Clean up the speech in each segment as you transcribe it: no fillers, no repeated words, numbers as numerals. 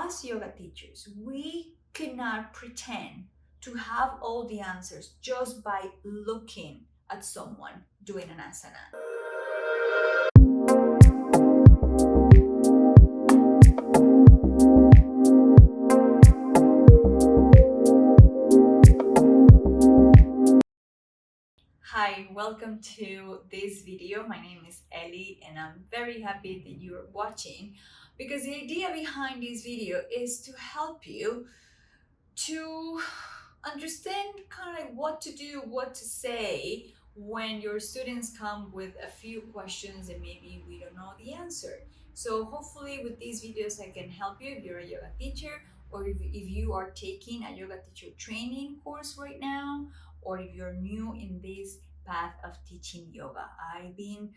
as yoga teachers, we cannot pretend to have all the answers just by looking at someone doing an asana. Hi, welcome to this video. My name is Eli and I'm very happy that you're watching because the idea behind this video is to help you to understand kind of like what to do, what to say when your students come with a few questions and maybe we don't know the answer. So hopefully with these videos I can help you if you're a yoga teacher, or if you are taking a yoga teacher training course right now, or if you're new in this path of teaching yoga. I've been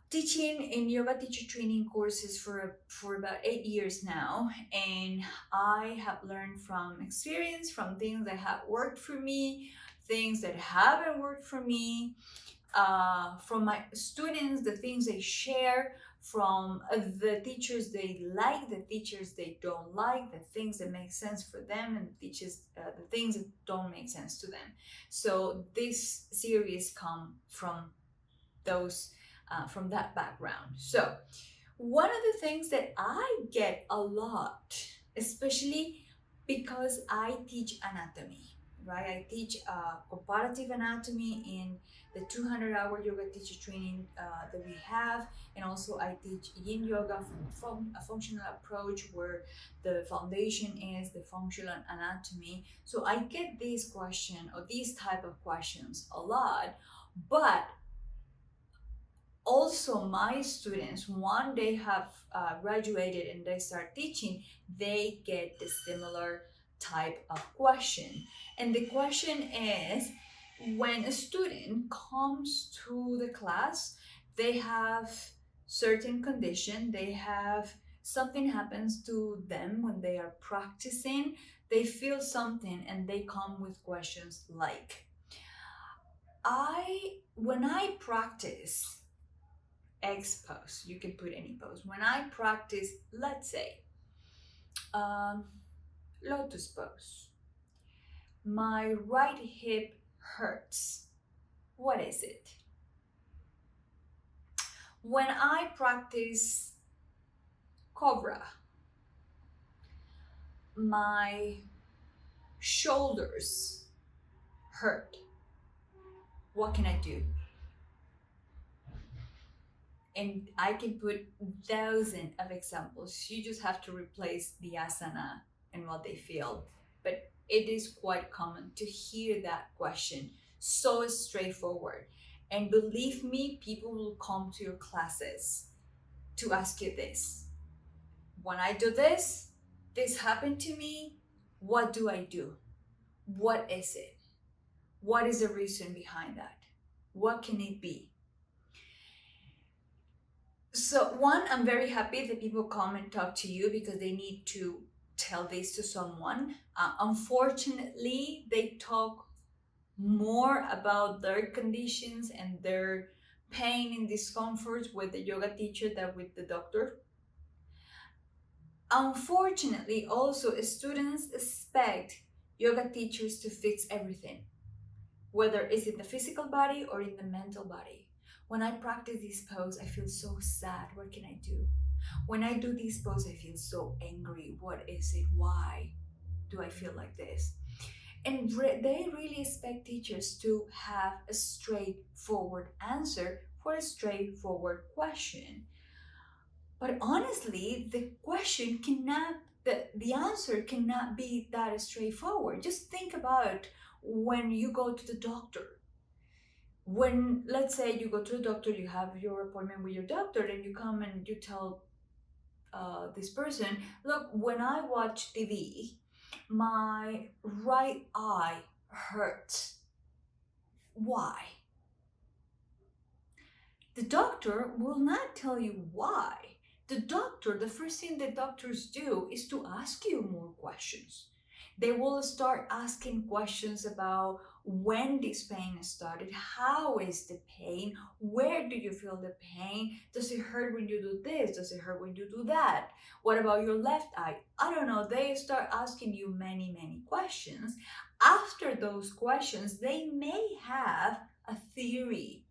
teaching in yoga teacher training courses for about 8 years now, and I have learned from experience, from things that have worked for me, things that haven't worked for me, from my students, the things they share, from the teachers they like, the teachers they don't like, the things that make sense for them, and the things that don't make sense to them. So this series come from those from that background. So one of the things that I get a lot, especially because I teach anatomy, right? I teach comparative anatomy in the 200-hour yoga teacher training that we have, and also I teach yin yoga from a functional approach where the foundation is the functional anatomy. So I get these questions or these type of questions a lot, but also my students, when they have graduated and they start teaching, they get the similar type of question. And the question is, when a student comes to the class, they have certain condition, they have something happens to them when they are practicing, they feel something and they come with questions like, when I practice X pose, you can put any pose. When I practice, let's say, Lotus Pose, my right hip hurts. What is it? When I practice Cobra, my shoulders hurt. What can I do? And I can put thousands of examples. You just have to replace the asana and what they feel. But it is quite common to hear that question, so straightforward. And believe me, people will come to your classes to ask you this. When I do this, this happened to me, what do I do? What is it? What is the reason behind that? What can it be? So one, I'm very happy that people come and talk to you because they need to tell this to someone. Unfortunately, they talk more about their conditions and their pain and discomforts with the yoga teacher than with the doctor. Unfortunately, also students expect yoga teachers to fix everything, whether it's in the physical body or in the mental body. When I practice this pose, I feel so sad. What can I do? When I do this pose, I feel so angry. What is it? Why do I feel like this? And they really expect teachers to have a straightforward answer for a straightforward question. But honestly, the answer cannot be that straightforward. Just think about when you go to the doctor. When, let's say, you go to the doctor, you have your appointment with your doctor, and you come and you tell this person, look, when I watch TV, my right eye hurts. Why? The doctor will not tell you why. The first thing the doctors do is to ask you more questions. They will start asking questions about when this pain started, how is the pain, where do you feel the pain, does it hurt when you do this, does it hurt when you do that, what about your left eye, I don't know. They start asking you many questions. After those questions, they may have a theory,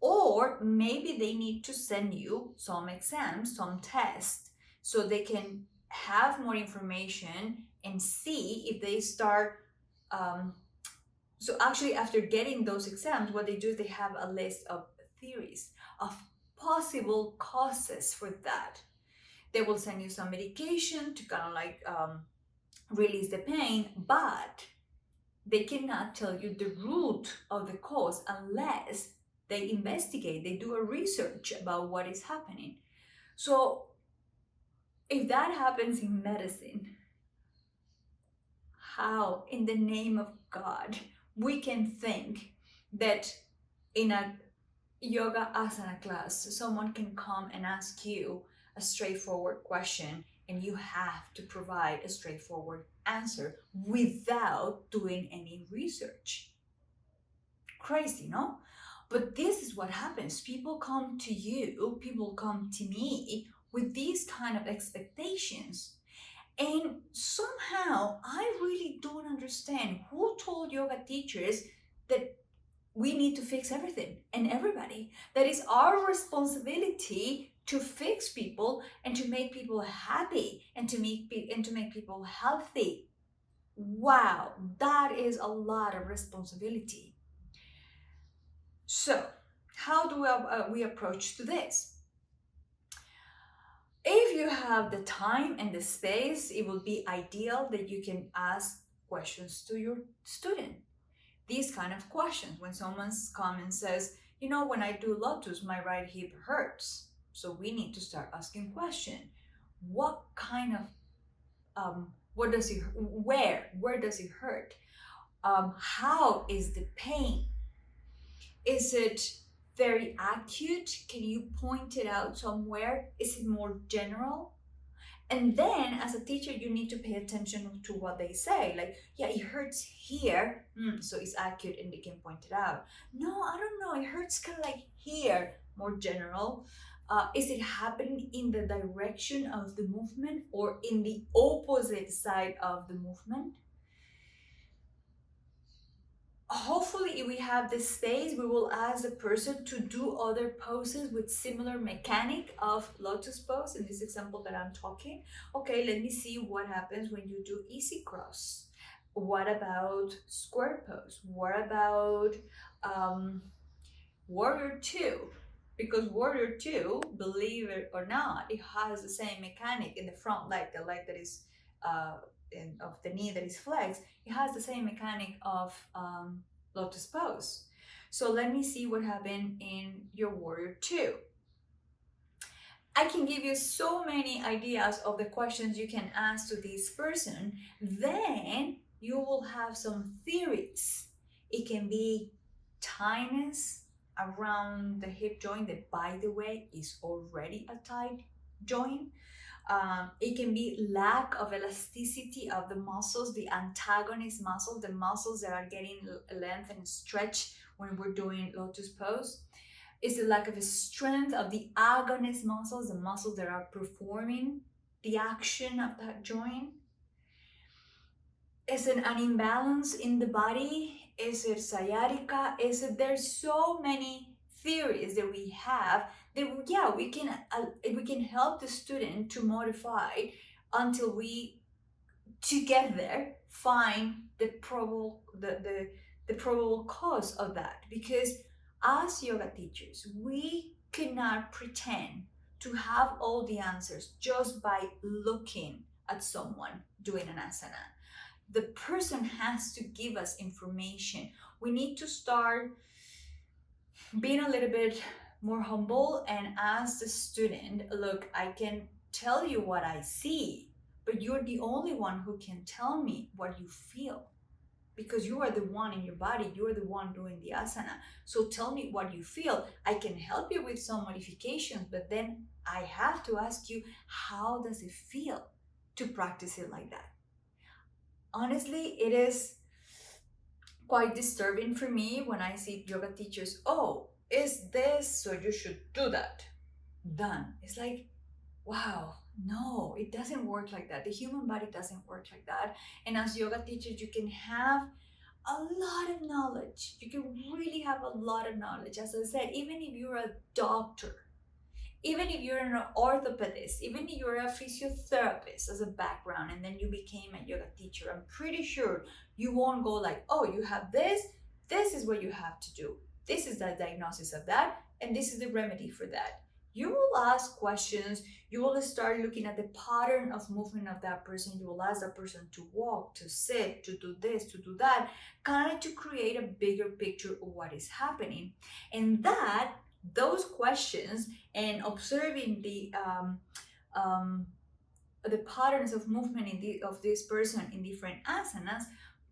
or maybe they need to send you some exams, some tests, so they can have more information and see if they start. So actually, after getting those exams, what they do is they have a list of theories of possible causes for that. They will send you some medication to kind of like release the pain, but they cannot tell you the root of the cause unless they investigate, they do a research about what is happening. So if that happens in medicine, how in the name of God we can think that in a yoga asana class someone can come and ask you a straightforward question and you have to provide a straightforward answer without doing any research? Crazy, no? But this is what happens. People come to you, people come to me with these kind of expectations. And somehow I really don't understand who told yoga teachers that we need to fix everything and everybody. That is our responsibility to fix people and to make people happy and to make people healthy. Wow, that is a lot of responsibility. So, how do we approach to this? If you have the time and the space, it will be ideal that you can ask questions to your student. These kind of questions, when someone's come and says, you know, when I do Lotus, my right hip hurts. So we need to start asking question. What kind of, what does it, where does it hurt? How is the pain? Is it very acute? Can you point it out somewhere? Is it more general? And then as a teacher, you need to pay attention to what they say. Like, yeah, it hurts here, so it's acute and they can point it out. No, I don't know, it hurts kind of like here, more general. Is it happening in the direction of the movement or in the opposite side of the movement? Hopefully, if we have the space, we will ask the person to do other poses with similar mechanic of Lotus Pose. In this example that I'm talking, okay, let me see what happens when you do easy cross. What about square pose? What about warrior two? Because warrior two, believe it or not, it has the same mechanic in the front leg, the leg that is of the knee that is flexed. It has the same mechanic of Lotus Pose. So let me see what happened in your warrior two. I can give you so many ideas of the questions you can ask to this person. Then you will have some theories. It can be tightness around the hip joint that, by the way, is already a tight joint. It can be lack of elasticity of the muscles, the antagonist muscles, the muscles that are getting length and stretch when we're doing Lotus Pose. It's the lack of a strength of the agonist muscles, the muscles that are performing the action of that joint. Is it an imbalance in the body? Is it sciatica? Is it, there's so many theories that we have that, yeah, we can help the student to modify until we together find the probable cause of that. Because as yoga teachers, we cannot pretend to have all the answers just by looking at someone doing an asana. The person has to give us information. We need to start being a little bit more humble and ask the student, look, I can tell you what I see, but you're the only one who can tell me what you feel, because you are the one in your body, you are the one doing the asana. So tell me what you feel. I can help you with some modifications, but then I have to ask you, how does it feel to practice it like that? honestly, it is quite disturbing for me when I see yoga teachers, oh, is this, so you should do that. Done. It's like, wow, no, it doesn't work like that. The human body doesn't work like that. And as yoga teachers, you can have a lot of knowledge. You can really have a lot of knowledge. As I said, even if you're a doctor, even if you're an orthopedist, even if you're a physiotherapist as a background, and then you became a yoga teacher, I'm pretty sure you won't go like, oh, you have this is what you have to do. This is the diagnosis of that, and this is the remedy for that. You will ask questions, you will start looking at the pattern of movement of that person. You will ask that person to walk, to sit, to do this, to do that, kind of to create a bigger picture of what is happening. And that, those questions and observing um, the patterns of movement of this person in different asanas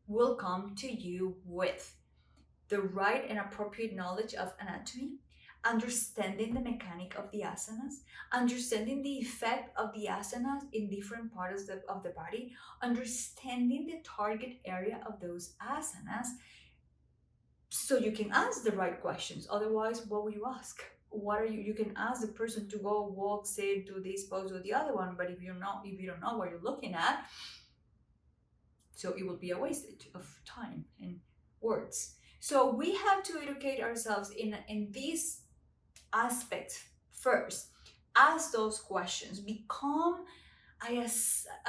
will come to you with the right and appropriate knowledge of anatomy, understanding the mechanic of the asanas, understanding the effect of the asanas in different parts of the body, understanding the target area of those asanas, so you can ask the right questions. Otherwise, what will you ask? What are you can ask the person to go walk, sit, do this pose or the other one, but if you don't know what you're looking at, so it will be a wastage of time and words. So we have to educate ourselves in these aspects first. Ask those questions, become a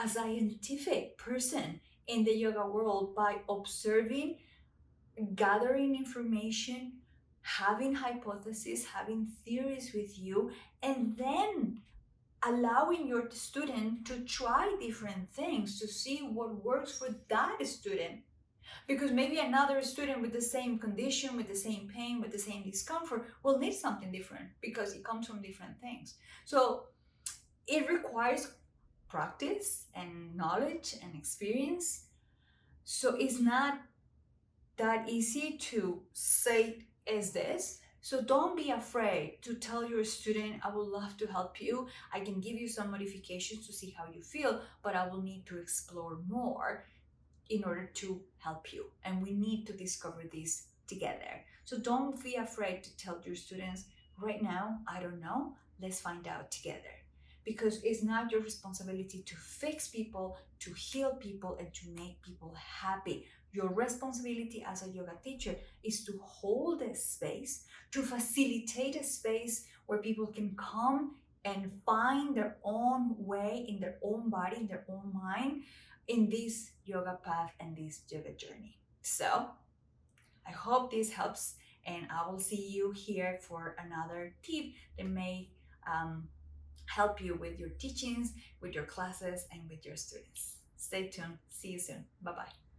scientific person in the yoga world by observing, gathering information, having hypotheses, having theories with you, and then allowing your student to try different things to see what works for that student. Because maybe another student with the same condition, with the same pain, with the same discomfort will need something different because it comes from different things. So it requires practice and knowledge and experience. So it's not that easy to say is this. So don't be afraid to tell your student, I would love to help you. I can give you some modifications to see how you feel, but I will need to explore more in order to help you. And we need to discover this together. So don't be afraid to tell your students, right now, I don't know, let's find out together. Because it's not your responsibility to fix people, to heal people, and to make people happy. Your responsibility as a yoga teacher is to hold a space, to facilitate a space where people can come and find their own way in their own body, in their own mind, in this yoga path and this yoga journey. So I hope this helps, and I will see you here for another tip that may help you with your teachings, with your classes, and with your students. Stay tuned. See you soon. Bye bye.